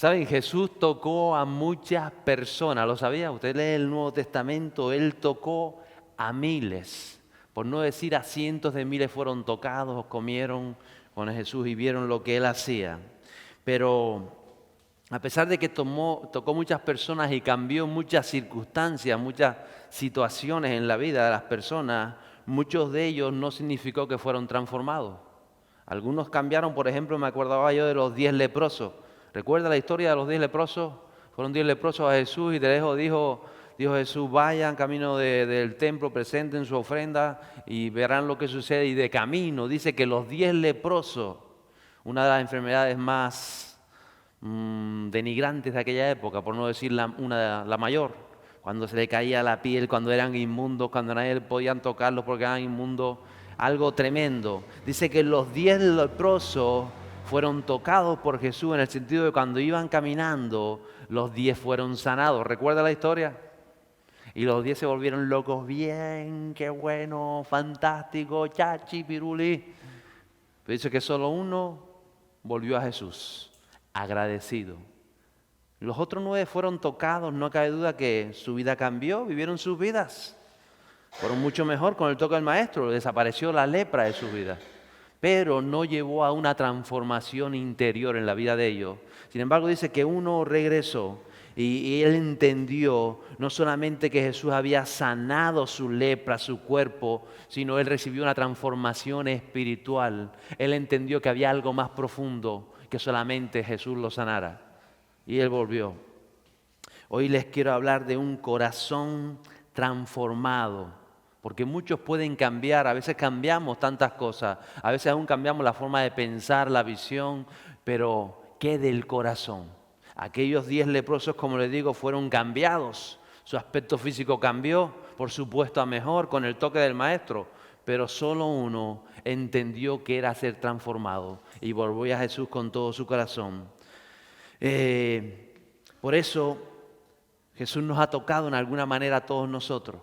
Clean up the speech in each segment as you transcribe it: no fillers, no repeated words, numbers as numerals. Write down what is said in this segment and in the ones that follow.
¿Saben? Jesús tocó a muchas personas, ¿lo sabía? Usted lee el Nuevo Testamento, Él tocó a miles, por no decir a cientos de miles fueron tocados, comieron con Jesús y vieron lo que Él hacía. Pero a pesar de que tocó muchas personas y cambió muchas circunstancias, muchas situaciones en la vida de las personas, muchos de ellos no significó que fueron transformados. Algunos cambiaron, por ejemplo, me acordaba yo de los 10 leprosos. ¿Recuerda la historia de los 10 leprosos? Fueron 10 leprosos a Jesús y de lejos dijo Jesús, vayan camino del templo, presenten su ofrenda y verán lo que sucede. Y de camino dice que los 10 leprosos, una de las enfermedades más denigrantes de aquella época, por no decir la mayor, cuando se le caía la piel, cuando eran inmundos, cuando nadie podían tocarlos porque eran inmundos, algo tremendo. Dice que los 10 leprosos fueron tocados por Jesús en el sentido de cuando iban caminando, los 10 fueron sanados. ¿Recuerda la historia? Y los 10 se volvieron locos. Bien, qué bueno, fantástico, chachi, piruli. Pero dice que solo uno volvió a Jesús, agradecido. Los otros 9 fueron tocados, no cabe duda que su vida cambió, vivieron sus vidas. Fueron mucho mejor con el toque del Maestro, desapareció la lepra de sus vidas. Pero no llevó a una transformación interior en la vida de ellos. Sin embargo, dice que uno regresó y él entendió no solamente que Jesús había sanado su lepra, su cuerpo, sino él recibió una transformación espiritual. Él entendió que había algo más profundo que solamente Jesús lo sanara. Y él volvió. Hoy les quiero hablar de un corazón transformado. Porque muchos pueden cambiar, a veces cambiamos tantas cosas, a veces aún cambiamos la forma de pensar, la visión, pero ¿qué del corazón? Aquellos 10 leprosos, como les digo, fueron cambiados. Su aspecto físico cambió, por supuesto a mejor, con el toque del Maestro, pero solo uno entendió que era ser transformado y volvió a Jesús con todo su corazón. Por eso Jesús nos ha tocado en alguna manera a todos nosotros.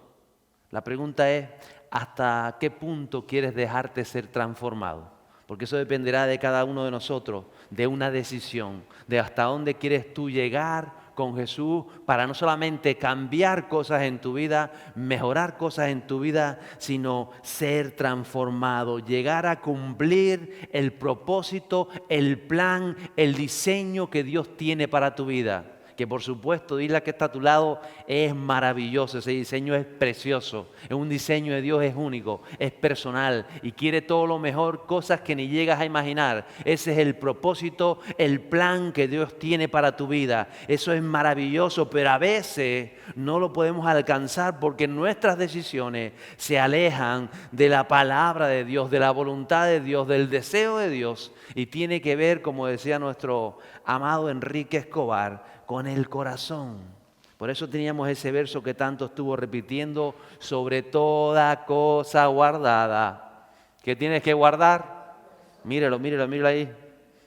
La pregunta es, ¿hasta qué punto quieres dejarte ser transformado? Porque eso dependerá de cada uno de nosotros, de una decisión, de hasta dónde quieres tú llegar con Jesús para no solamente cambiar cosas en tu vida, mejorar cosas en tu vida, sino ser transformado, llegar a cumplir el propósito, el plan, el diseño que Dios tiene para tu vida. Que por supuesto, dile a que está a tu lado, es maravilloso, ese diseño es precioso, es un diseño de Dios, es único, es personal y quiere todo lo mejor, cosas que ni llegas a imaginar. Ese es el propósito, el plan que Dios tiene para tu vida. Eso es maravilloso, pero a veces no lo podemos alcanzar porque nuestras decisiones se alejan de la palabra de Dios, de la voluntad de Dios, del deseo de Dios y tiene que ver, como decía nuestro amado Enrique Escobar, con el corazón. Por eso teníamos ese verso que tanto estuvo repitiendo, sobre toda cosa guardada. ¿Qué tienes que guardar? Mírelo ahí.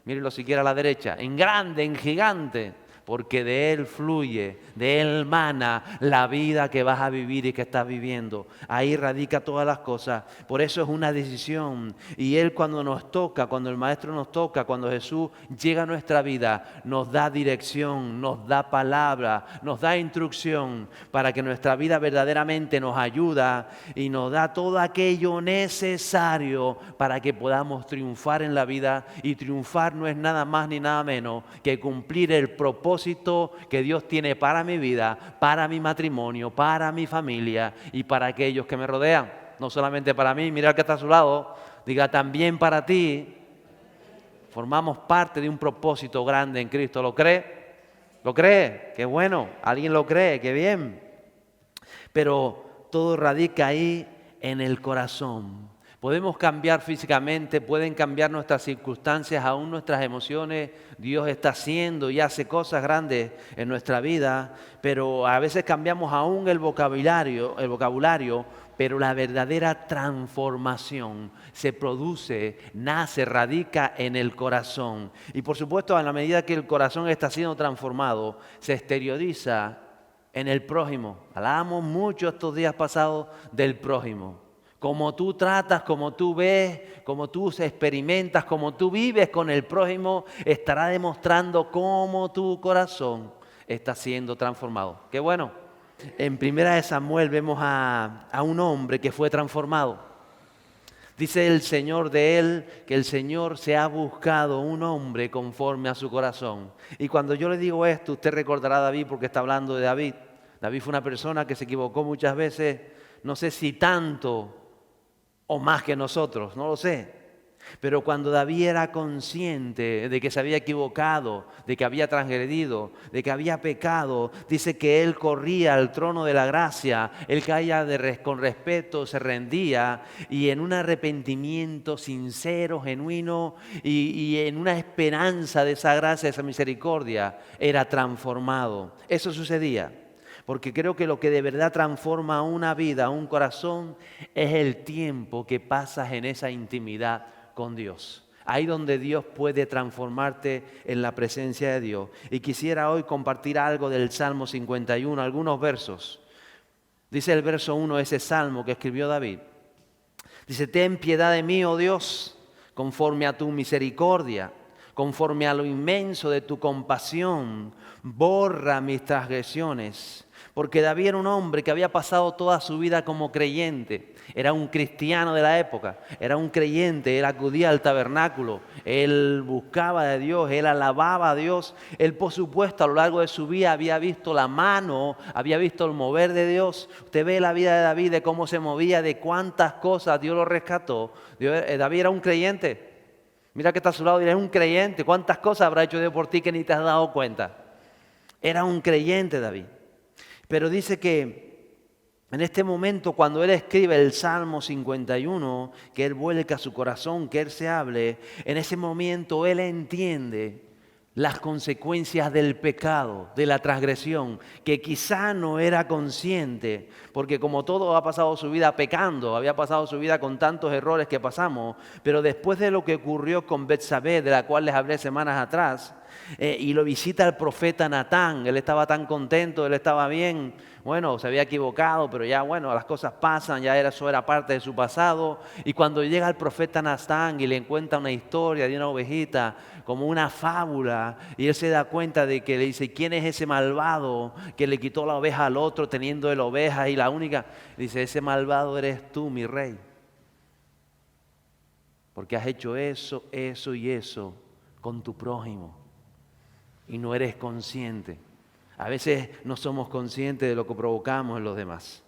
Mírelo siquiera a la derecha. En grande, en gigante. Porque de Él fluye, de Él mana la vida que vas a vivir y que estás viviendo. Ahí radica todas las cosas. Por eso es una decisión. Y Él cuando nos toca, cuando el Maestro nos toca, cuando Jesús llega a nuestra vida, nos da dirección, nos da palabra, nos da instrucción para que nuestra vida verdaderamente nos ayuda y nos da todo aquello necesario para que podamos triunfar en la vida. Y triunfar no es nada más ni nada menos que cumplir el propósito que Dios tiene para mi vida, para mi matrimonio, para mi familia y para aquellos que me rodean. No solamente para mí, mira al que está a su lado, diga también para ti. Formamos parte de un propósito grande en Cristo. ¿Lo cree? ¿Lo cree? Qué bueno. ¿Alguien lo cree? Qué bien. Pero todo radica ahí en el corazón. Podemos cambiar físicamente, pueden cambiar nuestras circunstancias, aún nuestras emociones. Dios está haciendo y hace cosas grandes en nuestra vida, pero a veces cambiamos aún el vocabulario, pero la verdadera transformación se produce, nace, radica en el corazón. Y por supuesto, a la medida que el corazón está siendo transformado, se exterioriza en el prójimo. Hablábamos mucho estos días pasados del prójimo. Como tú tratas, como tú ves, como tú experimentas, como tú vives con el prójimo, estará demostrando cómo tu corazón está siendo transformado. Qué bueno. En Primera de Samuel vemos a un hombre que fue transformado. Dice el Señor de él que el Señor se ha buscado un hombre conforme a su corazón. Y cuando yo le digo esto, usted recordará a David porque está hablando de David. David fue una persona que se equivocó muchas veces, no sé si tanto o más que nosotros, no lo sé. Pero cuando David era consciente de que se había equivocado, de que había transgredido, de que había pecado, dice que él corría al trono de la gracia, él caía con respeto, se rendía y en un arrepentimiento sincero, genuino y en una esperanza de esa gracia, de esa misericordia, era transformado. Eso sucedía. Porque creo que lo que de verdad transforma una vida, un corazón, es el tiempo que pasas en esa intimidad con Dios. Ahí donde Dios puede transformarte en la presencia de Dios. Y quisiera hoy compartir algo del Salmo 51, algunos versos. Dice el verso 1 de ese Salmo que escribió David. Dice, ten piedad de mí, oh Dios, conforme a tu misericordia, conforme a lo inmenso de tu compasión, borra mis transgresiones. Porque David era un hombre que había pasado toda su vida como creyente. Era un cristiano de la época, era un creyente, él acudía al tabernáculo, él buscaba de Dios, él alababa a Dios. Él, por supuesto, a lo largo de su vida había visto la mano, había visto el mover de Dios. Usted ve la vida de David, de cómo se movía, de cuántas cosas Dios lo rescató. David era un creyente. Mira que está a su lado y es un creyente. ¿Cuántas cosas habrá hecho Dios por ti que ni te has dado cuenta? Era un creyente David. Pero dice que en este momento, cuando él escribe el Salmo 51, que él vuelca su corazón, que él se hable, en ese momento él entiende las consecuencias del pecado, de la transgresión, que quizá no era consciente, porque como todo ha pasado su vida pecando, había pasado su vida con tantos errores que pasamos, pero después de lo que ocurrió con Betsabé, de la cual les hablé semanas atrás, y lo visita el profeta Natán, él estaba tan contento, él estaba bien, bueno, se había equivocado, pero ya bueno, las cosas pasan, eso era parte de su pasado, y cuando llega el profeta Natán y le cuenta una historia de una ovejita, como una fábula, y él se da cuenta de que le dice, ¿quién es ese malvado que le quitó la oveja al otro teniendo él ovejas y la única? Dice, ese malvado eres tú, mi rey, porque has hecho eso, eso y eso con tu prójimo. Y no eres consciente. A veces no somos conscientes de lo que provocamos en los demás.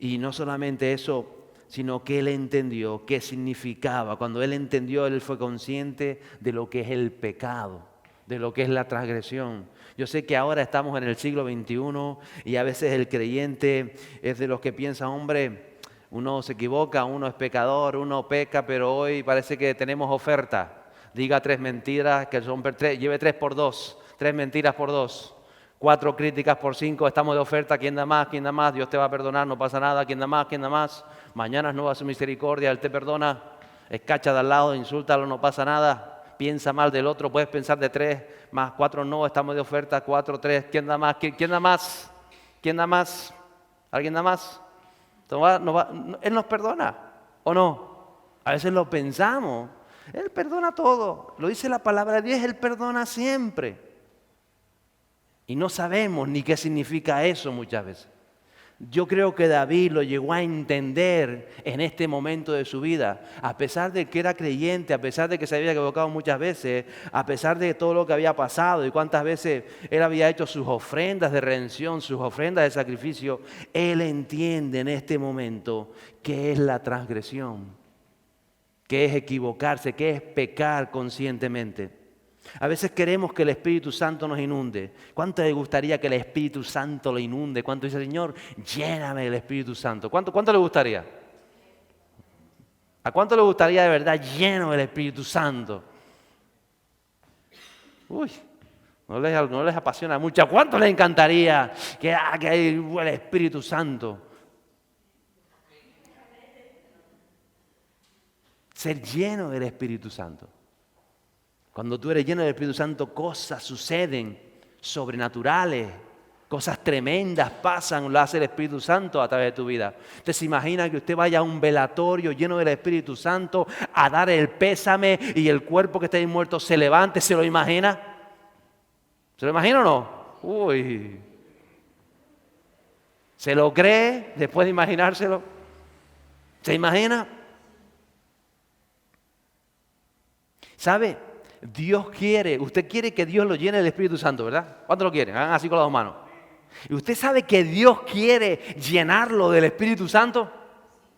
Y no solamente eso, sino que él entendió qué significaba. Cuando él entendió, él fue consciente de lo que es el pecado, de lo que es la transgresión. Yo sé que ahora estamos en el siglo XXI y a veces el creyente es de los que piensa, hombre, uno se equivoca, uno es pecador, uno peca, pero hoy parece que tenemos oferta. Diga 3 mentiras, que son lleve 3 por 2, 3 mentiras por 2, 4 críticas por 5, estamos de oferta, ¿quién da más? ¿Quién da más? Dios te va a perdonar, no pasa nada, ¿quién da más? ¿Quién da más? Mañana es nueva su misericordia, Él te perdona, escacha de al lado, insúltalo, no pasa nada, piensa mal del otro, puedes pensar de 3, más 4 no, estamos de oferta, 4, 3, ¿quién da más? ¿Quién da más? ¿Quién da más? ¿Alguien da más? Él nos perdona, ¿o no? A veces lo pensamos. Él perdona todo. Lo dice la palabra de Dios, Él perdona siempre. Y no sabemos ni qué significa eso muchas veces. Yo creo que David lo llegó a entender en este momento de su vida. A pesar de que era creyente, a pesar de que se había equivocado muchas veces, a pesar de todo lo que había pasado y cuántas veces él había hecho sus ofrendas de redención, sus ofrendas de sacrificio, él entiende en este momento qué es la transgresión, qué es equivocarse, qué es pecar conscientemente. A veces queremos que el Espíritu Santo nos inunde. ¿Cuánto le gustaría que el Espíritu Santo lo inunde? ¿Cuánto dice, Señor, lléname del Espíritu Santo? ¿Cuánto le gustaría? ¿A cuánto le gustaría de verdad lleno del Espíritu Santo? Uy, no les apasiona mucho. ¿A cuánto les encantaría que hay el Espíritu Santo? Ser lleno del Espíritu Santo. Cuando tú eres lleno del Espíritu Santo, cosas suceden sobrenaturales. Cosas tremendas pasan, lo hace el Espíritu Santo a través de tu vida. Usted se imagina que usted vaya a un velatorio lleno del Espíritu Santo a dar el pésame y el cuerpo que está ahí muerto se levante. ¿Se lo imagina? ¿Se lo imagina o no? Uy. ¿Se lo cree después de imaginárselo? ¿Se imagina? ¿Sabe? Dios quiere, usted quiere que Dios lo llene del Espíritu Santo, ¿verdad? ¿Cuánto lo quieren? Hagan así con las dos manos. ¿Y usted sabe que Dios quiere llenarlo del Espíritu Santo?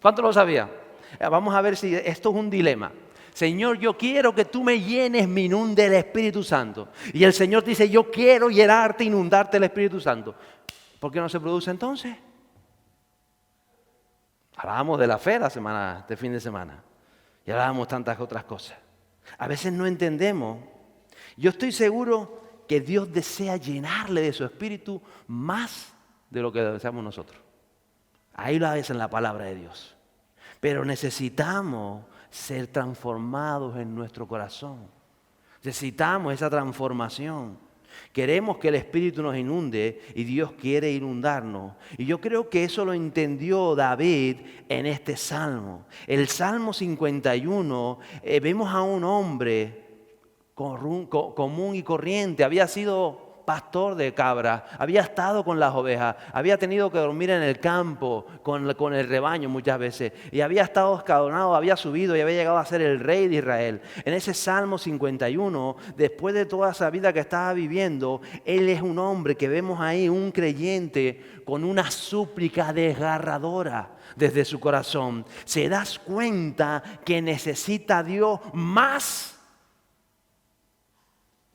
¿Cuánto lo sabía? Vamos a ver si esto es un dilema. Señor, yo quiero que tú me llenes, me inunde el Espíritu Santo. Y el Señor dice, yo quiero llenarte, inundarte el Espíritu Santo. ¿Por qué no se produce entonces? Hablábamos de la fe este fin de semana. Y hablábamos tantas otras cosas. A veces no entendemos. Yo estoy seguro que Dios desea llenarle de su espíritu más de lo que deseamos nosotros. Ahí lo ves en la palabra de Dios. Pero necesitamos ser transformados en nuestro corazón. Necesitamos esa transformación. Queremos que el Espíritu nos inunde y Dios quiere inundarnos. Y yo creo que eso lo entendió David en este salmo. El Salmo 51, vemos a un hombre común y corriente. Había sido pastor de cabras, había estado con las ovejas, había tenido que dormir en el campo con el rebaño muchas veces, y había estado escalonado, había subido y había llegado a ser el rey de Israel. En ese Salmo 51, después de toda esa vida que estaba viviendo, él es un hombre que vemos ahí, un creyente con una súplica desgarradora desde su corazón. Se das cuenta que necesita a Dios más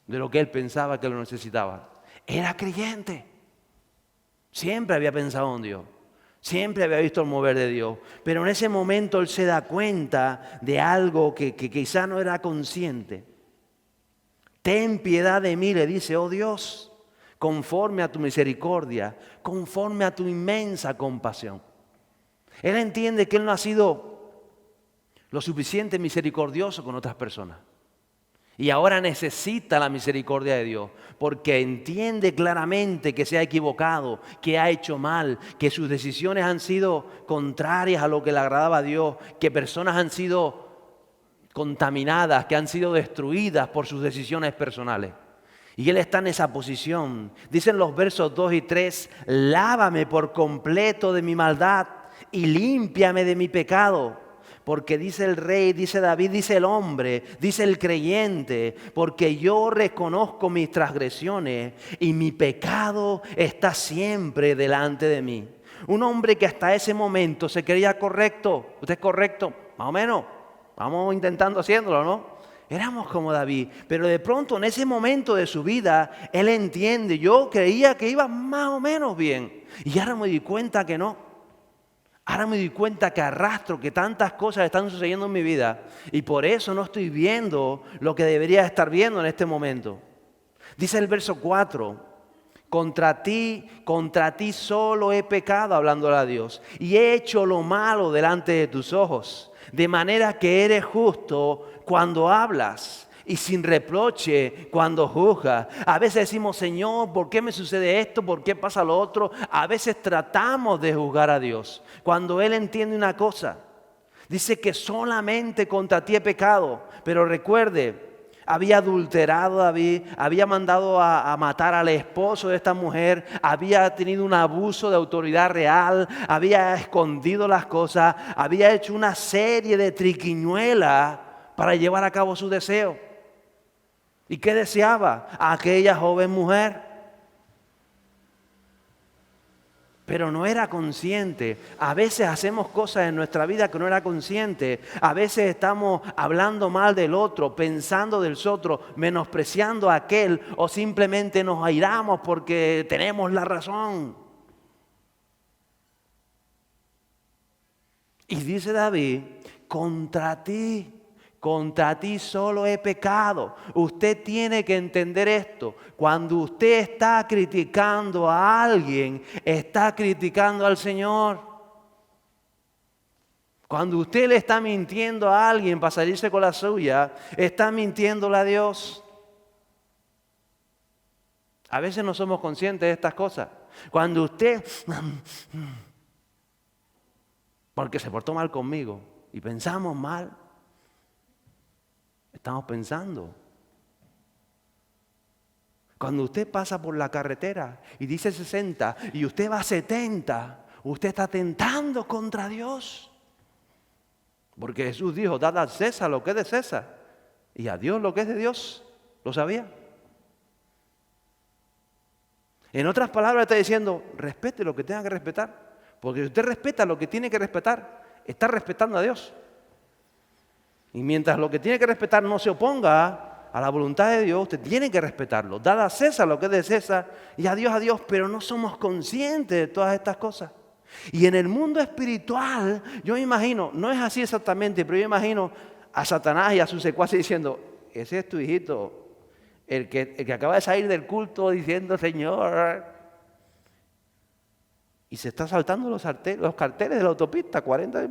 de lo que él pensaba que lo necesitaba. Era creyente. Siempre había pensado en Dios. Siempre había visto el mover de Dios. Pero en ese momento él se da cuenta de algo que quizá no era consciente. Ten piedad de mí, le dice, oh Dios, conforme a tu misericordia, conforme a tu inmensa compasión. Él entiende que él no ha sido lo suficiente misericordioso con otras personas. Y ahora necesita la misericordia de Dios, porque entiende claramente que se ha equivocado, que ha hecho mal, que sus decisiones han sido contrarias a lo que le agradaba a Dios, que personas han sido contaminadas, que han sido destruidas por sus decisiones personales. Y él está en esa posición. Dicen los versos 2 y 3, lávame por completo de mi maldad y límpiame de mi pecado. Porque dice el rey, dice David, dice el hombre, dice el creyente, porque yo reconozco mis transgresiones y mi pecado está siempre delante de mí. Un hombre que hasta ese momento se creía correcto. ¿Usted es correcto? Más o menos. Vamos intentando haciéndolo, ¿no? Éramos como David, pero de pronto en ese momento de su vida, él entiende, yo creía que iba más o menos bien. Y ahora me di cuenta que no. Ahora me doy cuenta que arrastro, que tantas cosas están sucediendo en mi vida y por eso no estoy viendo lo que debería estar viendo en este momento. Dice el verso 4, contra ti solo he pecado, hablándole a Dios, y he hecho lo malo delante de tus ojos, de manera que eres justo cuando hablas y sin reproche cuando juzgas. A veces decimos, Señor, ¿por qué me sucede esto? ¿Por qué pasa lo otro? A veces tratamos de juzgar a Dios. Cuando Él entiende una cosa, dice que solamente contra ti he pecado. Pero recuerde, había adulterado a David, había mandado a matar al esposo de esta mujer, había tenido un abuso de autoridad real, había escondido las cosas, había hecho una serie de triquiñuelas para llevar a cabo su deseo. ¿Y qué deseaba? A aquella joven mujer. Pero no era consciente. A veces hacemos cosas en nuestra vida que no era consciente. A veces estamos hablando mal del otro, pensando del otro, menospreciando a aquel, o simplemente nos airamos porque tenemos la razón. Y dice David, contra ti solo he pecado. Usted tiene que entender esto. Cuando usted está criticando a alguien, está criticando al Señor. Cuando usted le está mintiendo a alguien para salirse con la suya, está mintiéndole a Dios. A veces no somos conscientes de estas cosas. Cuando usted, porque se portó mal conmigo y pensamos mal, estamos pensando. Cuando usted pasa por la carretera y dice 60 y usted va a 70, usted está tentando contra Dios. Porque Jesús dijo, dad a César lo que es de César y a Dios lo que es de Dios. ¿Lo sabía? En otras palabras está diciendo, respete lo que tenga que respetar. Porque si usted respeta lo que tiene que respetar, está respetando a Dios. Y mientras lo que tiene que respetar no se oponga a la voluntad de Dios, usted tiene que respetarlo. Dad a César lo que es de César y a Dios, pero no somos conscientes de todas estas cosas. Y en el mundo espiritual, yo me imagino, no es así exactamente, pero yo imagino a Satanás y a sus secuaces diciendo, ese es tu hijito, el que acaba de salir del culto diciendo Señor, y se está saltando los carteles de la autopista, 40.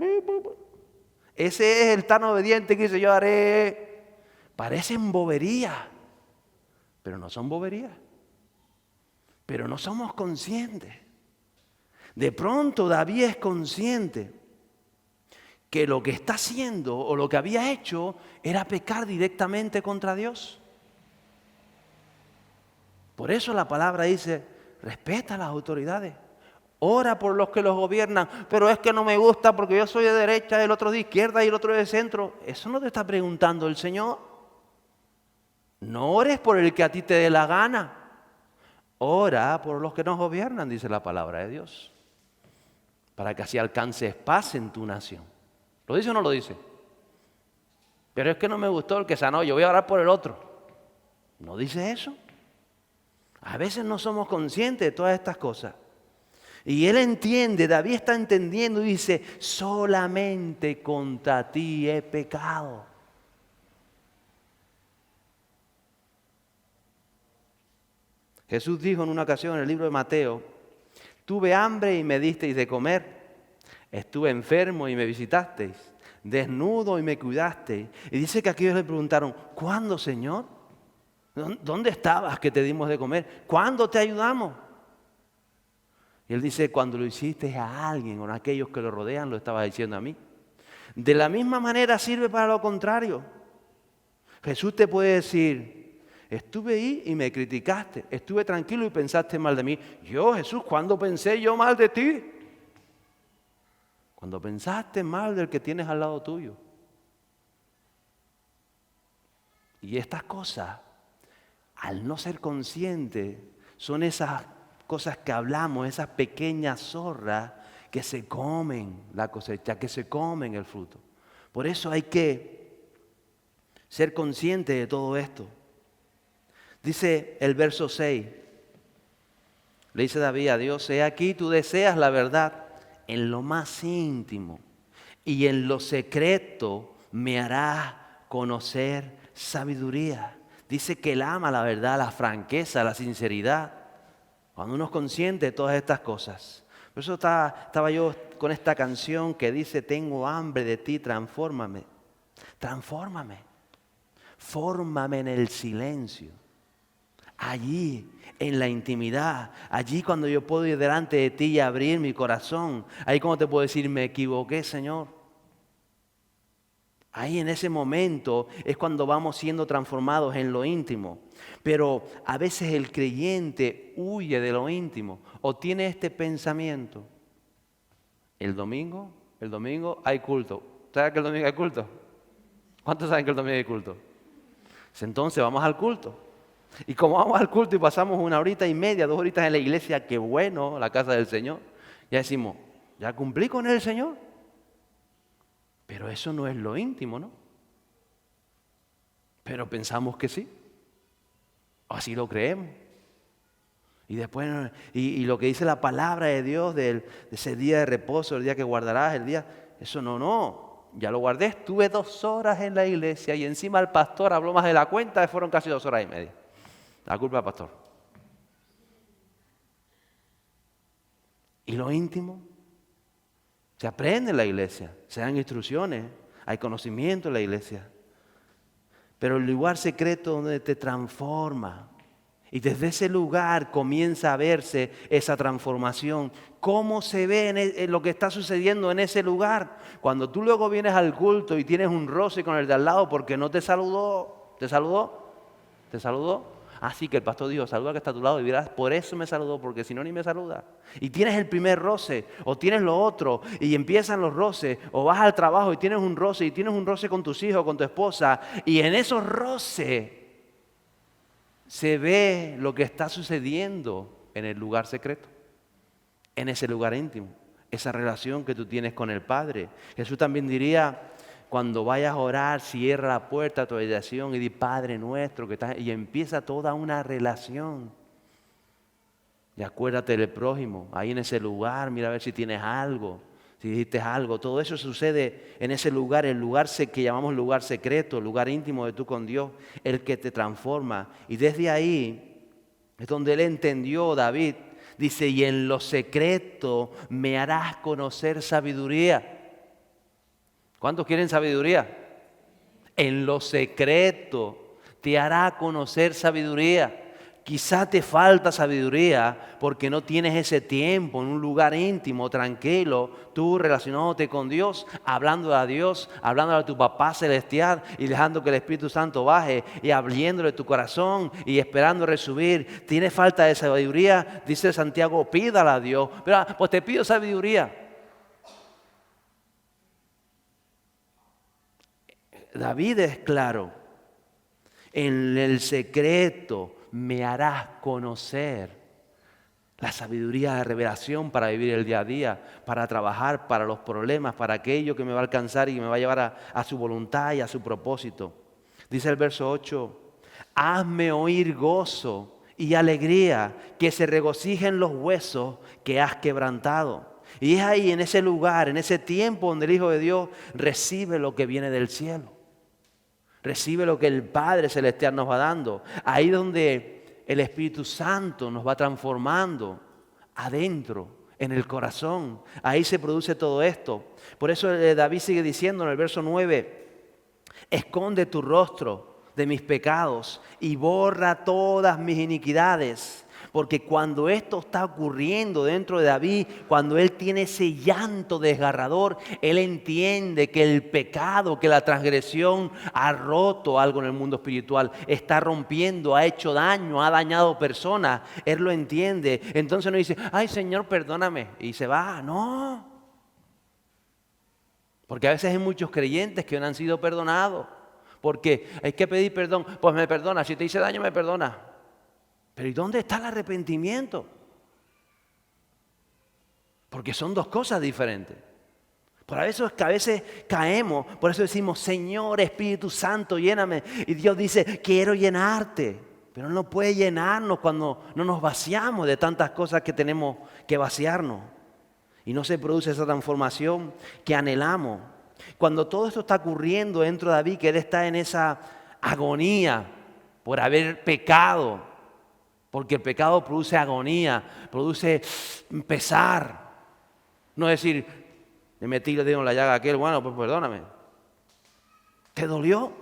Ese es el tan obediente que dice yo haré. Parecen boberías, pero no son boberías. Pero no somos conscientes. De pronto David es consciente que lo que está haciendo o lo que había hecho era pecar directamente contra Dios. Por eso la palabra dice, respeta a las autoridades, ora por los que los gobiernan, pero es que no me gusta porque yo soy de derecha, el otro de izquierda y el otro de centro. Eso no te está preguntando el Señor. No ores por el que a ti te dé la gana. Ora por los que nos gobiernan, dice la palabra de Dios, para que así alcances paz en tu nación. ¿Lo dice o no lo dice? Pero es que no me gustó el que sanó, yo voy a orar por el otro. ¿No dice eso? A veces no somos conscientes de todas estas cosas. Y él entiende, David está entendiendo y dice, solamente contra ti he pecado. Jesús dijo en una ocasión en el libro de Mateo, tuve hambre y me disteis de comer, estuve enfermo y me visitasteis, desnudo y me cuidasteis. Y dice que aquellos le preguntaron, ¿cuándo, Señor? ¿Dónde estabas que te dimos de comer? ¿Cuándo te ayudamos? Y él dice, cuando lo hiciste a alguien o a aquellos que lo rodean, lo estabas diciendo a mí. De la misma manera sirve para lo contrario. Jesús te puede decir, estuve ahí y me criticaste, estuve tranquilo y pensaste mal de mí. Yo, Jesús, ¿cuándo pensé yo mal de ti? Cuando pensaste mal del que tienes al lado tuyo. Y estas cosas, al no ser conscientes, son esas cosas que hablamos, esas pequeñas zorras que se comen la cosecha, que se comen el fruto. Por eso hay que ser consciente de todo esto. Dice el verso 6, le dice David a Dios, he aquí tú deseas la verdad en lo más íntimo y en lo secreto me harás conocer sabiduría. Dice que él ama la verdad, la franqueza, la sinceridad. Cuando uno es consciente de todas estas cosas. Por eso estaba yo con esta canción que dice, tengo hambre de ti, transfórmame. Transfórmame. Fórmame en el silencio. Allí, en la intimidad. Allí cuando yo puedo ir delante de ti y abrir mi corazón. Ahí cuando te puedo decir, me equivoqué, Señor. Ahí en ese momento es cuando vamos siendo transformados en lo íntimo. Pero a veces el creyente huye de lo íntimo o tiene este pensamiento. El domingo hay culto. ¿Saben que el domingo hay culto? ¿Cuántos saben que el domingo hay culto? Entonces vamos al culto. Y como vamos al culto y pasamos 1 horita y media, 2 horitas en la iglesia, qué bueno, la casa del Señor. Ya decimos, ya cumplí con el Señor. Pero eso no es lo íntimo, ¿no? Pero pensamos que sí. Así lo creemos. Y después, y lo que dice la palabra de Dios de ese día de reposo, el día que guardarás, eso no. Ya lo guardé, estuve 2 horas en la iglesia y encima el pastor habló más de la cuenta, fueron casi 2 horas y media. La culpa del pastor. ¿Y lo íntimo? Se aprende en la iglesia, se dan instrucciones, hay conocimiento en la iglesia. Pero el lugar secreto donde te transforma Y desde ese lugar comienza a verse esa transformación. ¿Cómo se ve en lo que está sucediendo en ese lugar? Cuando tú luego vienes al culto y tienes un roce con el de al lado porque no te saludó. ¿Te saludó? ¿Te saludó? Así que el pastor dijo, saluda que está a tu lado y dirás, por eso me saludó, porque si no ni me saluda. Y tienes el primer roce, o tienes lo otro, y empiezan los roces, o vas al trabajo y tienes un roce con tus hijos, con tu esposa, y en esos roces se ve lo que está sucediendo en el lugar secreto, en ese lugar íntimo, esa relación que tú tienes con el Padre. Jesús también diría, cuando vayas a orar, cierra la puerta a tu habitación y di Padre nuestro, y empieza toda una relación. Y acuérdate del prójimo, ahí en ese lugar, mira a ver si tienes algo, si dijiste algo. Todo eso sucede en ese lugar, el lugar que llamamos lugar secreto, el lugar íntimo de tú con Dios, el que te transforma. Y desde ahí es donde él entendió, David, dice, y en lo secreto me harás conocer sabiduría. ¿Cuántos quieren sabiduría? En lo secreto te hará conocer sabiduría. Quizá te falta sabiduría porque no tienes ese tiempo en un lugar íntimo, tranquilo, tú relacionándote con Dios, hablando a Dios, hablando a tu papá celestial y dejando que el Espíritu Santo baje y abriéndole tu corazón y esperando recibir. ¿Tienes falta de sabiduría? Dice Santiago, pídala a Dios. Pero, pues te pido sabiduría. David es claro, en el secreto me harás conocer la sabiduría de revelación para vivir el día a día, para trabajar, para los problemas, para aquello que me va a alcanzar y me va a llevar a su voluntad y a su propósito. Dice el verso 8, hazme oír gozo y alegría, que se regocijen los huesos que has quebrantado. Y es ahí, en ese lugar, en ese tiempo donde el Hijo de Dios recibe lo que viene del cielo. Recibe lo que el Padre Celestial nos va dando. Ahí donde el Espíritu Santo nos va transformando adentro, en el corazón. Ahí se produce todo esto. Por eso David sigue diciendo en el verso 9, esconde tu rostro de mis pecados y borra todas mis iniquidades. Porque cuando esto está ocurriendo dentro de David, cuando él tiene ese llanto desgarrador, él entiende que el pecado, que la transgresión ha roto algo en el mundo espiritual, está rompiendo, ha hecho daño, ha dañado personas. Él lo entiende. Entonces no dice, ay Señor, perdóname, y se va. No. Porque a veces hay muchos creyentes que no han sido perdonados. Porque hay que pedir perdón. Pues me perdona, si te hice daño me perdona. Pero ¿y dónde está el arrepentimiento? Porque son dos cosas diferentes. Por eso es que a veces caemos, por eso decimos, Señor Espíritu Santo, lléname. Y Dios dice, quiero llenarte. Pero no puede llenarnos cuando no nos vaciamos de tantas cosas que tenemos que vaciarnos. Y no se produce esa transformación que anhelamos. Cuando todo esto está ocurriendo dentro de David, que él está en esa agonía por haber pecado. Porque el pecado produce agonía, produce pesar. No es decir, le metí el dedo en la llaga a aquel, bueno, pues perdóname. ¿Te dolió?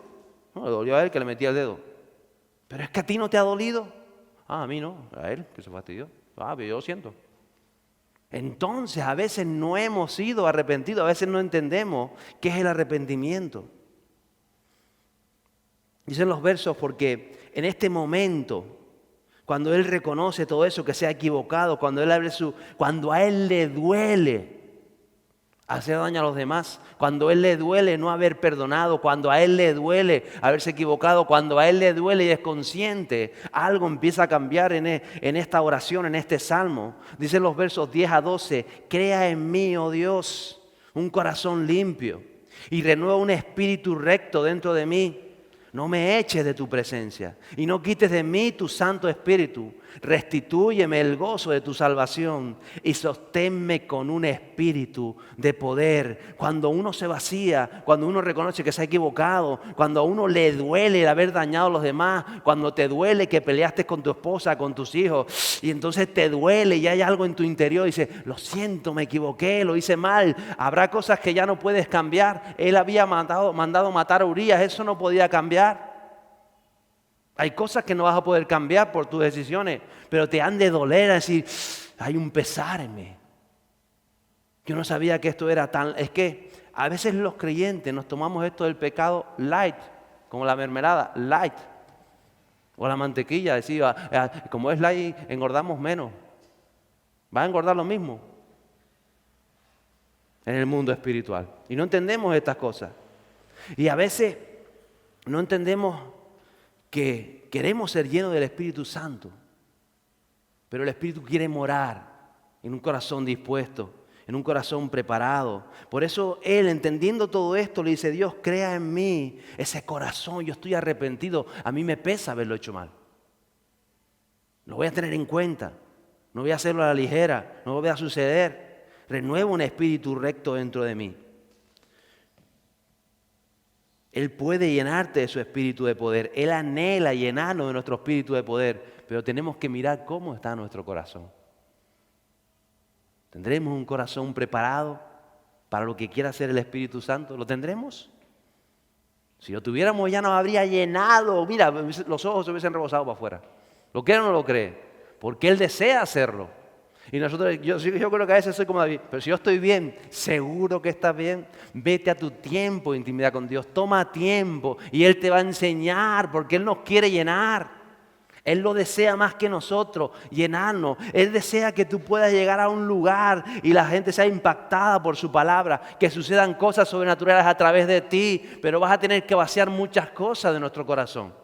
No, le dolió a él que le metía el dedo. Pero es que a ti no te ha dolido. Ah, a mí no, a él que se fastidió. Ah, pero yo lo siento. Entonces, a veces no hemos sido arrepentidos, a veces no entendemos qué es el arrepentimiento. Dicen los versos porque en este momento, cuando él reconoce todo eso, que se ha equivocado, cuando a él le duele hacer daño a los demás, cuando a él le duele no haber perdonado, cuando a él le duele haberse equivocado, cuando a él le duele y es consciente, algo empieza a cambiar en esta oración, en este salmo. Dicen los versos 10 a 12, crea en mí, oh Dios, un corazón limpio y renueva un espíritu recto dentro de mí. No me eches de tu presencia y no quites de mí tu Santo Espíritu. Restitúyeme el gozo de tu salvación y sosténme con un espíritu de poder. Cuando uno se vacía, cuando uno reconoce que se ha equivocado, cuando a uno le duele el haber dañado a los demás, cuando te duele que peleaste con tu esposa, con tus hijos, y entonces te duele y hay algo en tu interior y dices, lo siento, me equivoqué, lo hice mal. Habrá cosas que ya no puedes cambiar. Él había mandado matar a Urías, eso no podía cambiar. Hay cosas que no vas a poder cambiar por tus decisiones, pero te han de doler, a decir, hay un pesar en mí. Yo no sabía que esto era tan... Es que a veces los creyentes nos tomamos esto del pecado light, como la mermelada, light. O la mantequilla, decía, como es light, engordamos menos. Va a engordar lo mismo en el mundo espiritual. Y no entendemos estas cosas. Y a veces no entendemos que queremos ser llenos del Espíritu Santo, pero el Espíritu quiere morar en un corazón dispuesto, en un corazón preparado. Por eso Él, entendiendo todo esto, le dice, Dios, crea en mí ese corazón, yo estoy arrepentido, a mí me pesa haberlo hecho mal. Lo voy a tener en cuenta, no voy a hacerlo a la ligera, no voy a suceder. Renuevo un espíritu recto dentro de mí. Él puede llenarte de su espíritu de poder. Él anhela llenarnos de nuestro espíritu de poder. Pero tenemos que mirar cómo está nuestro corazón. ¿Tendremos un corazón preparado para lo que quiera hacer el Espíritu Santo? ¿Lo tendremos? Si lo tuviéramos ya nos habría llenado. Mira, los ojos se hubiesen rebosado para afuera. ¿Lo cree o no lo cree? Porque Él desea hacerlo. Y nosotros, yo creo que a veces soy como David, pero si yo estoy bien, seguro que estás bien, vete a tu tiempo de intimidad con Dios, toma tiempo y Él te va a enseñar porque Él nos quiere llenar. Él lo desea más que nosotros, llenarnos. Él desea que tú puedas llegar a un lugar y la gente sea impactada por su palabra, que sucedan cosas sobrenaturales a través de ti, pero vas a tener que vaciar muchas cosas de nuestro corazón.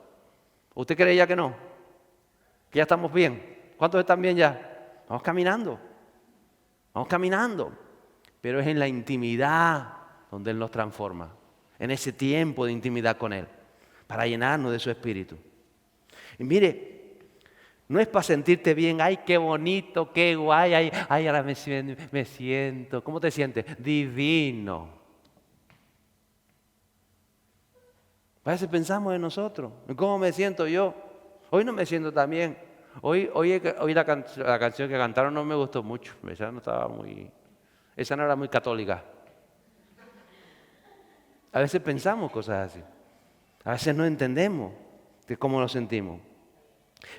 ¿Usted cree ya que no? ¿Que ya estamos bien? ¿Cuántos están bien ya? Vamos caminando, pero es en la intimidad donde Él nos transforma, en ese tiempo de intimidad con Él, para llenarnos de su Espíritu. Y mire, no es para sentirte bien, ay, qué bonito, qué guay, ay, ahora me siento, ¿cómo te sientes? Divino. A veces pensamos en nosotros, en cómo me siento yo. Hoy no me siento tan bien. Hoy la canción que cantaron no me gustó mucho. Esa no era muy católica. A veces pensamos cosas así. A veces no entendemos de cómo nos sentimos.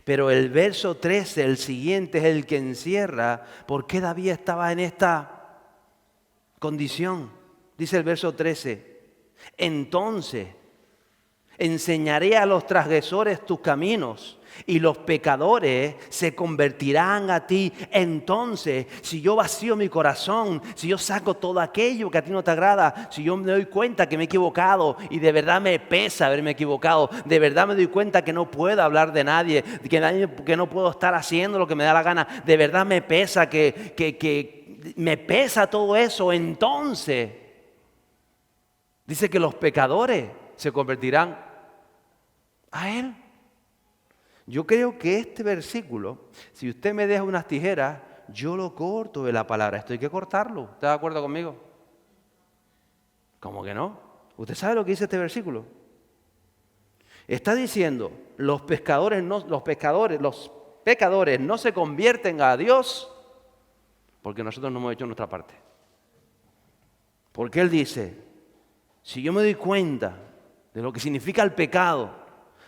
Pero el verso 13, el siguiente, es el que encierra por qué David estaba en esta condición. Dice el verso 13, entonces enseñaré a los transgresores tus caminos y los pecadores se convertirán a ti. Entonces, si yo vacío mi corazón, si yo saco todo aquello que a ti no te agrada, si yo me doy cuenta que me he equivocado y de verdad me pesa haberme equivocado, de verdad me doy cuenta que no puedo hablar de nadie, que no puedo estar haciendo lo que me da la gana, de verdad me pesa que me pesa todo eso, entonces dice que los pecadores se convertirán a Él. Yo creo que este versículo, si usted me deja unas tijeras, yo lo corto de la palabra. Esto hay que cortarlo. ¿Está de acuerdo conmigo? ¿Cómo que no? ¿Usted sabe lo que dice este versículo? Está diciendo, los pecadores no se convierten a Dios porque nosotros no hemos hecho nuestra parte. Porque Él dice, si yo me doy cuenta de lo que significa el pecado,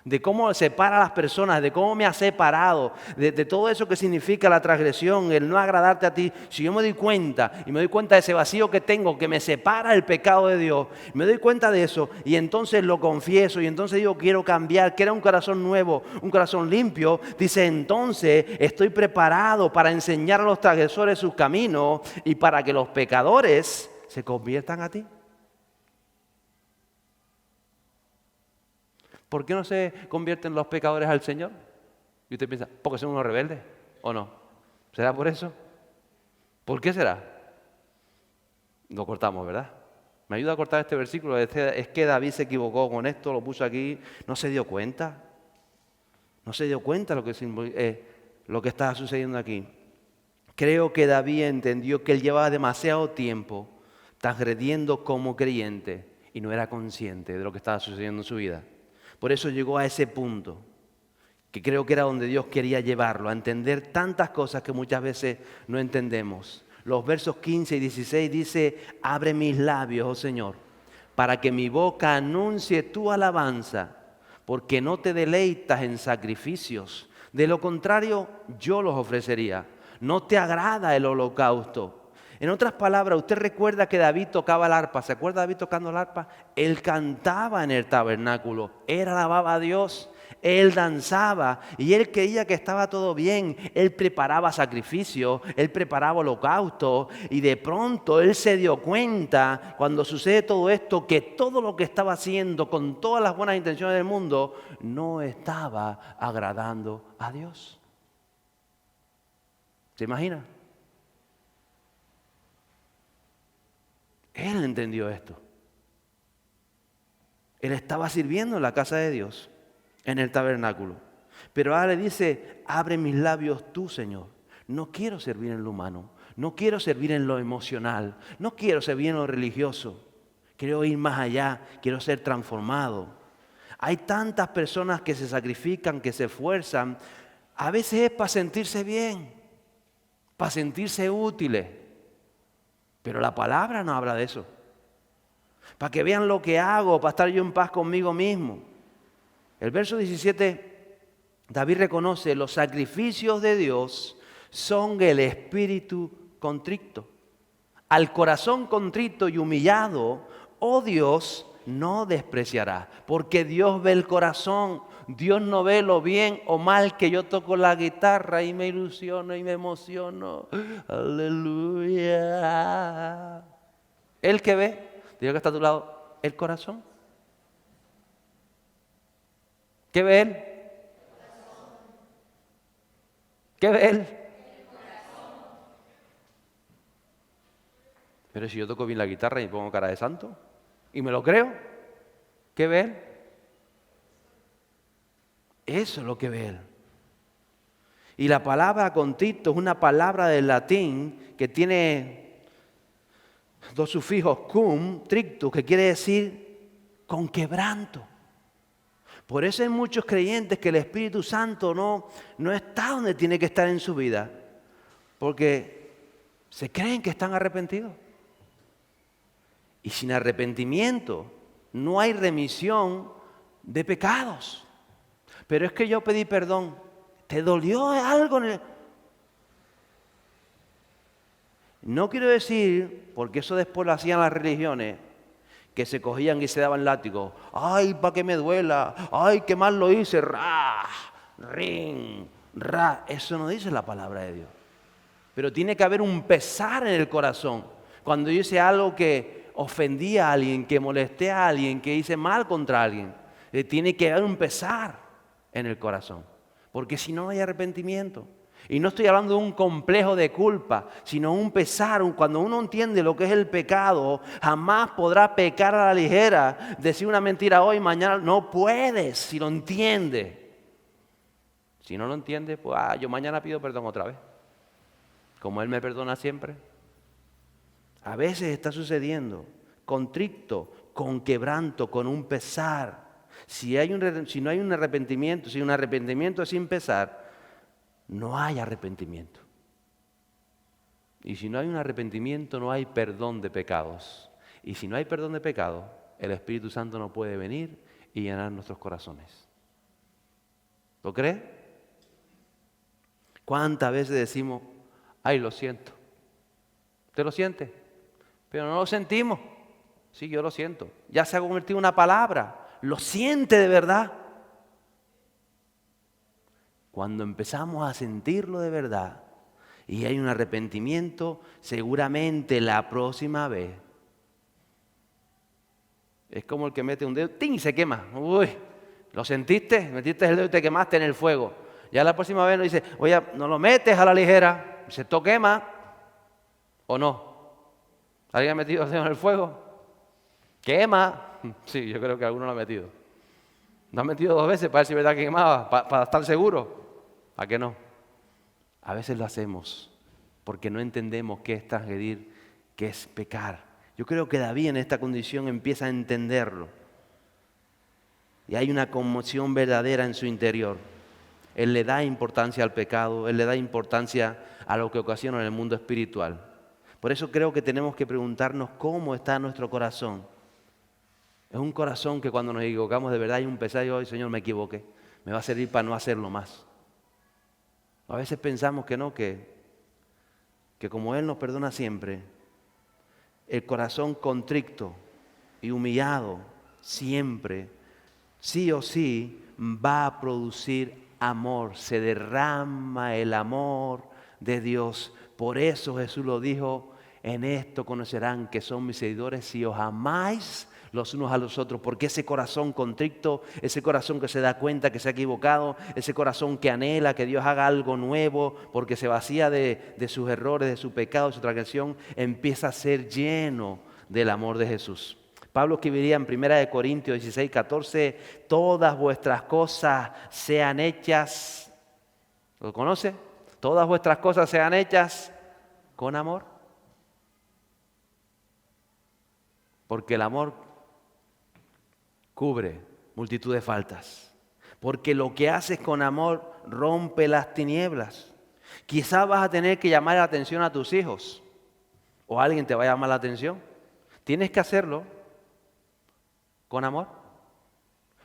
de cómo separa a las personas, de cómo me ha separado, de todo eso que significa la transgresión, el no agradarte a ti, si yo me doy cuenta y me doy cuenta de ese vacío que tengo, que me separa el pecado de Dios, me doy cuenta de eso y entonces lo confieso y entonces digo quiero cambiar, quiero un corazón nuevo, un corazón limpio, dice entonces estoy preparado para enseñar a los transgresores sus caminos y para que los pecadores se conviertan a ti. ¿Por qué no se convierten los pecadores al Señor? Y usted piensa, ¿porque son unos rebeldes? ¿O no? ¿Será por eso? ¿Por qué será? Lo cortamos, ¿verdad? Me ayuda a cortar este versículo. Es que David se equivocó con esto, lo puso aquí, no se dio cuenta. No se dio cuenta lo que estaba sucediendo aquí. Creo que David entendió que él llevaba demasiado tiempo transgrediendo como creyente y no era consciente de lo que estaba sucediendo en su vida. Por eso llegó a ese punto, que creo que era donde Dios quería llevarlo, a entender tantas cosas que muchas veces no entendemos. Los versos 15 y 16 dice, abre mis labios, oh Señor, para que mi boca anuncie tu alabanza, porque no te deleitas en sacrificios. De lo contrario, yo los ofrecería. No te agrada el holocausto. En otras palabras, usted recuerda que David tocaba el arpa. ¿Se acuerda de David tocando el arpa? Él cantaba en el tabernáculo. Él alababa a Dios. Él danzaba y él creía que estaba todo bien. Él preparaba sacrificios, él preparaba holocausto y de pronto él se dio cuenta cuando sucede todo esto que todo lo que estaba haciendo con todas las buenas intenciones del mundo no estaba agradando a Dios. ¿Se imagina? Él entendió esto. Él estaba sirviendo en la casa de Dios, en el tabernáculo. Pero ahora le dice, abre mis labios tú, Señor. No quiero servir en lo humano, no quiero servir en lo emocional, no quiero servir en lo religioso. Quiero ir más allá, quiero ser transformado. Hay tantas personas que se sacrifican, que se esfuerzan. A veces es para sentirse bien, para sentirse útiles. Pero la palabra no habla de eso. Para que vean lo que hago, para estar yo en paz conmigo mismo. El verso 17, David reconoce, los sacrificios de Dios son el espíritu contrito. Al corazón contrito y humillado, oh Dios, no despreciará. Porque Dios ve el corazón. Dios no ve lo bien o mal que yo toco la guitarra y me ilusiono y me emociono. Aleluya. ¿El que ve? Digo que está a tu lado, el corazón. ¿Qué ve él? ¿Qué ve él? Pero si yo toco bien la guitarra y pongo cara de santo y me lo creo, ¿qué ve él? Eso es lo que ve él. Y la palabra contrito es una palabra del latín que tiene dos sufijos, cum, trictus, que quiere decir con quebranto. Por eso hay muchos creyentes que el Espíritu Santo no está donde tiene que estar en su vida, porque se creen que están arrepentidos. Y sin arrepentimiento no hay remisión de pecados. Pero es que yo pedí perdón. ¿Te dolió algo? No quiero decir, porque eso después lo hacían las religiones, que se cogían y se daban látigos. ¡Ay, para que me duela! ¡Ay, qué mal lo hice! ¡Ra! ¡Rin! ¡Ra! Eso no dice la palabra de Dios. Pero tiene que haber un pesar en el corazón. Cuando yo hice algo que ofendí a alguien, que molesté a alguien, que hice mal contra alguien, tiene que haber un pesar en el corazón, porque si no hay arrepentimiento. Y no estoy hablando de un complejo de culpa, sino un pesar. Cuando uno entiende lo que es el pecado, jamás podrá pecar a la ligera, decir una mentira hoy, mañana. No puedes si lo entiendes. Si no lo entiendes, pues yo mañana pido perdón otra vez, como Él me perdona siempre. A veces está sucediendo contrito, con quebranto, con un pesar. Si no hay un arrepentimiento, si un arrepentimiento sin pesar, no hay arrepentimiento. Y si no hay un arrepentimiento, no hay perdón de pecados. Y si no hay perdón de pecados, el Espíritu Santo no puede venir y llenar nuestros corazones. ¿Lo cree? ¿Cuántas veces decimos, ay, lo siento? ¿Usted lo siente? Pero no lo sentimos. Sí, yo lo siento. Ya se ha convertido en una palabra. Lo siente de verdad. Cuando empezamos a sentirlo de verdad y hay un arrepentimiento, seguramente la próxima vez es como el que mete un dedo ¡ting! Y se quema. Uy, ¿lo sentiste? Metiste el dedo y te quemaste en el fuego. Ya la próxima vez no dice, oye, no lo metes a la ligera, se te quema o no. ¿Alguien ha metido el dedo en el fuego? ¿Quema? Sí, yo creo que alguno lo ha metido. ¿No ha metido 2 veces para ver si es verdad que quemaba? ¿Para estar seguro? ¿A qué no? A veces lo hacemos porque no entendemos qué es transgredir, qué es pecar. Yo creo que David en esta condición empieza a entenderlo. Y hay una conmoción verdadera en su interior. Él le da importancia al pecado, él le da importancia a lo que ocasiona en el mundo espiritual. Por eso creo que tenemos que preguntarnos cómo está nuestro corazón. Es un corazón que cuando nos equivocamos de verdad hay un pesar y hoy, Señor, me equivoqué. Me va a servir para no hacerlo más. A veces pensamos que no, que como Él nos perdona siempre, el corazón contrito y humillado siempre, sí o sí, va a producir amor. Se derrama el amor de Dios. Por eso Jesús lo dijo, en esto conocerán que son mis seguidores si os amáis los unos a los otros, porque ese corazón contrito, ese corazón que se da cuenta que se ha equivocado, ese corazón que anhela que Dios haga algo nuevo, porque se vacía de sus errores, de su pecado, de su transgresión, empieza a ser lleno del amor de Jesús. Pablo escribiría en 1 Corintios 16, 14, todas vuestras cosas sean hechas, ¿lo conoce? Todas vuestras cosas sean hechas con amor. Porque el amor cubre multitud de faltas. Porque lo que haces con amor rompe las tinieblas. Quizás vas a tener que llamar la atención a tus hijos. O alguien te va a llamar la atención. Tienes que hacerlo con amor.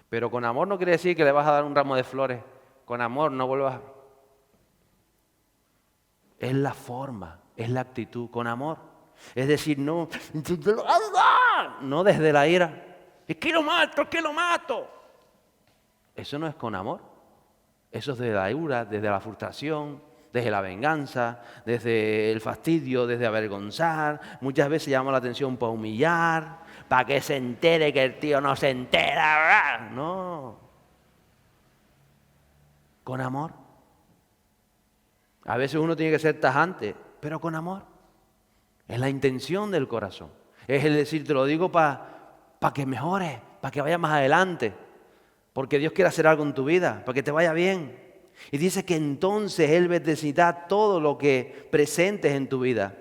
Pero con amor no quiere decir que le vas a dar un ramo de flores. Con amor no vuelvas. Es la forma, es la actitud, con amor. Es decir, no desde la ira. Es que lo mato, es que lo mato. Eso no es con amor. Eso es desde la ira, desde la frustración, desde la venganza, desde el fastidio, desde avergonzar. Muchas veces llamamos la atención para humillar, para que se entere que el tío no se entera. No. Con amor. A veces uno tiene que ser tajante, pero con amor. Es la intención del corazón. Es el decir, te lo digo para que mejores, para que vayas más adelante. Porque Dios quiere hacer algo en tu vida, para que te vaya bien. Y dice que entonces Él bendecirá todo lo que presentes en tu vida.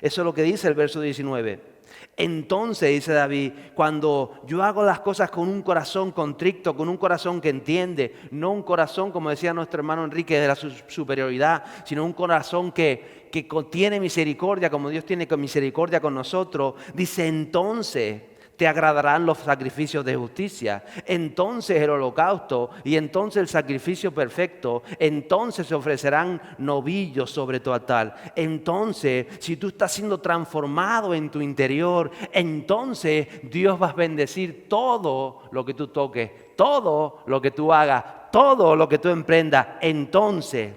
Eso es lo que dice el verso 19. Entonces, dice David, cuando yo hago las cosas con un corazón contrito, con un corazón que entiende, no un corazón, como decía nuestro hermano Enrique, de la superioridad, sino un corazón que contiene misericordia, como Dios tiene misericordia con nosotros, dice entonces te agradarán los sacrificios de justicia, entonces el holocausto y entonces el sacrificio perfecto, entonces se ofrecerán novillos sobre tu altar. Entonces, si tú estás siendo transformado en tu interior, entonces Dios va a bendecir todo lo que tú toques, todo lo que tú hagas, todo lo que tú emprendas. Entonces,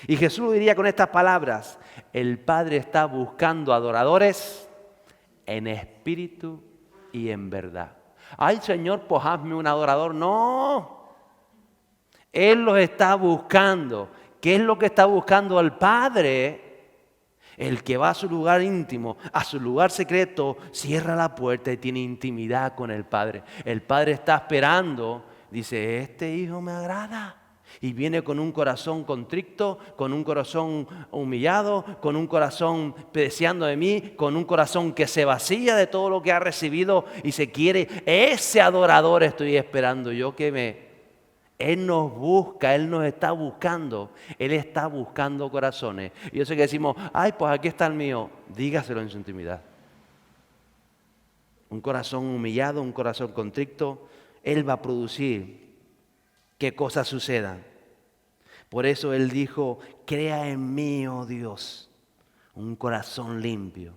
y Jesús lo diría con estas palabras, el Padre está buscando adoradores en espíritu y en verdad. Ay, Señor, pues hazme un adorador. No. Él los está buscando. ¿Qué es lo que está buscando el Padre? El que va a su lugar íntimo, a su lugar secreto, cierra la puerta y tiene intimidad con el Padre. El Padre está esperando. Dice, este hijo me agrada. Y viene con un corazón contrito, con un corazón humillado, con un corazón deseando de mí, con un corazón que se vacía de todo lo que ha recibido y se quiere. Ese adorador estoy esperando yo Él nos busca, Él nos está buscando. Él está buscando corazones. Y yo sé que decimos, ay, pues aquí está el mío. Dígaselo en su intimidad. Un corazón humillado, un corazón contrito, Él va a producir que cosas sucedan. Por eso Él dijo, crea en mí, oh Dios, un corazón limpio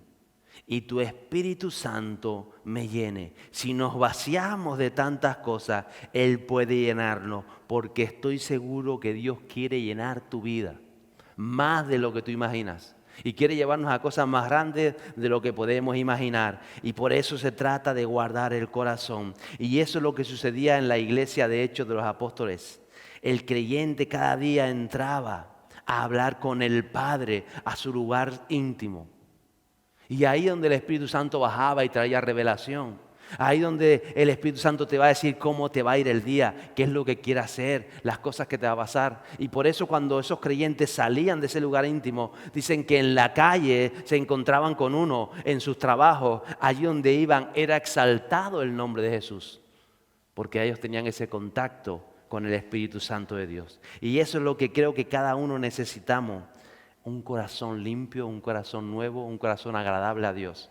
y tu Espíritu Santo me llene. Si nos vaciamos de tantas cosas, Él puede llenarnos, porque estoy seguro que Dios quiere llenar tu vida, más de lo que tú imaginas. Y quiere llevarnos a cosas más grandes de lo que podemos imaginar. Y por eso se trata de guardar el corazón. Y eso es lo que sucedía en la iglesia de Hechos de los Apóstoles. El creyente cada día entraba a hablar con el Padre a su lugar íntimo. Y ahí donde el Espíritu Santo bajaba y traía revelación. Ahí donde el Espíritu Santo te va a decir cómo te va a ir el día, qué es lo que quiere hacer, las cosas que te va a pasar. Y por eso cuando esos creyentes salían de ese lugar íntimo, dicen que en la calle se encontraban con uno, en sus trabajos, allí donde iban era exaltado el nombre de Jesús. Porque ellos tenían ese contacto con el Espíritu Santo de Dios. Y eso es lo que creo que cada uno necesitamos. Un corazón limpio, un corazón nuevo, un corazón agradable a Dios.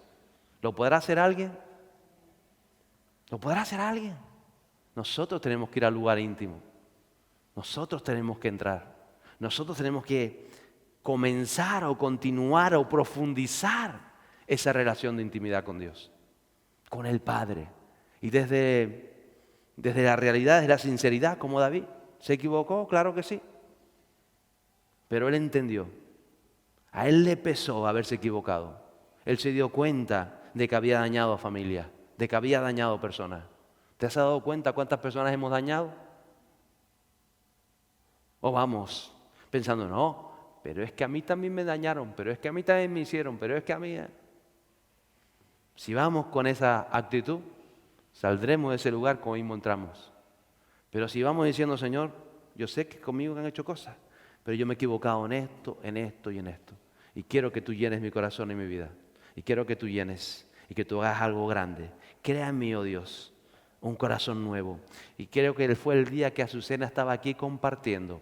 ¿Lo podrá hacer alguien? ¿Lo podrá hacer alguien? Nosotros tenemos que ir al lugar íntimo. Nosotros tenemos que entrar. Nosotros tenemos que comenzar o continuar o profundizar esa relación de intimidad con Dios, con el Padre. Y desde la realidad, desde la sinceridad, como David. ¿Se equivocó? Claro que sí. Pero él entendió. A él le pesó haberse equivocado. Él se dio cuenta de que había dañado a familias, de que había dañado personas. ¿Te has dado cuenta cuántas personas hemos dañado? O vamos pensando, no, pero es que a mí también me dañaron, pero es que a mí también me hicieron, pero es que a mí... Si vamos con esa actitud, saldremos de ese lugar como mismo entramos. Pero si vamos diciendo, Señor, yo sé que conmigo han hecho cosas, pero yo me he equivocado en esto, en esto y en esto. Y quiero que tú llenes mi corazón y mi vida. Y quiero que tú llenes y que tú hagas algo grande. Crea en mí, oh Dios, un corazón nuevo. Y creo que fue el día que Azucena estaba aquí compartiendo,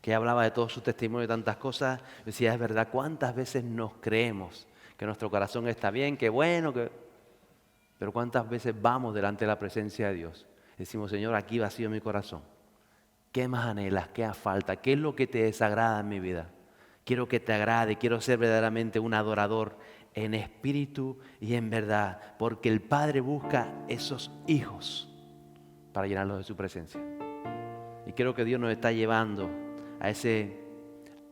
que hablaba de todo su testimonio y tantas cosas. Decía, es verdad, ¿cuántas veces nos creemos que nuestro corazón está bien, que bueno, pero cuántas veces vamos delante de la presencia de Dios? Decimos, Señor, aquí vacío mi corazón. ¿Qué más anhelas? ¿Qué falta? ¿Qué es lo que te desagrada en mi vida? Quiero que te agrade, quiero ser verdaderamente un adorador en espíritu y en verdad, porque el Padre busca esos hijos para llenarlos de su presencia. Y creo que Dios nos está llevando a ese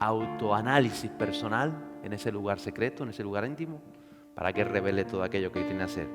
autoanálisis personal en ese lugar secreto, en ese lugar íntimo, para que revele todo aquello que tiene que hacer.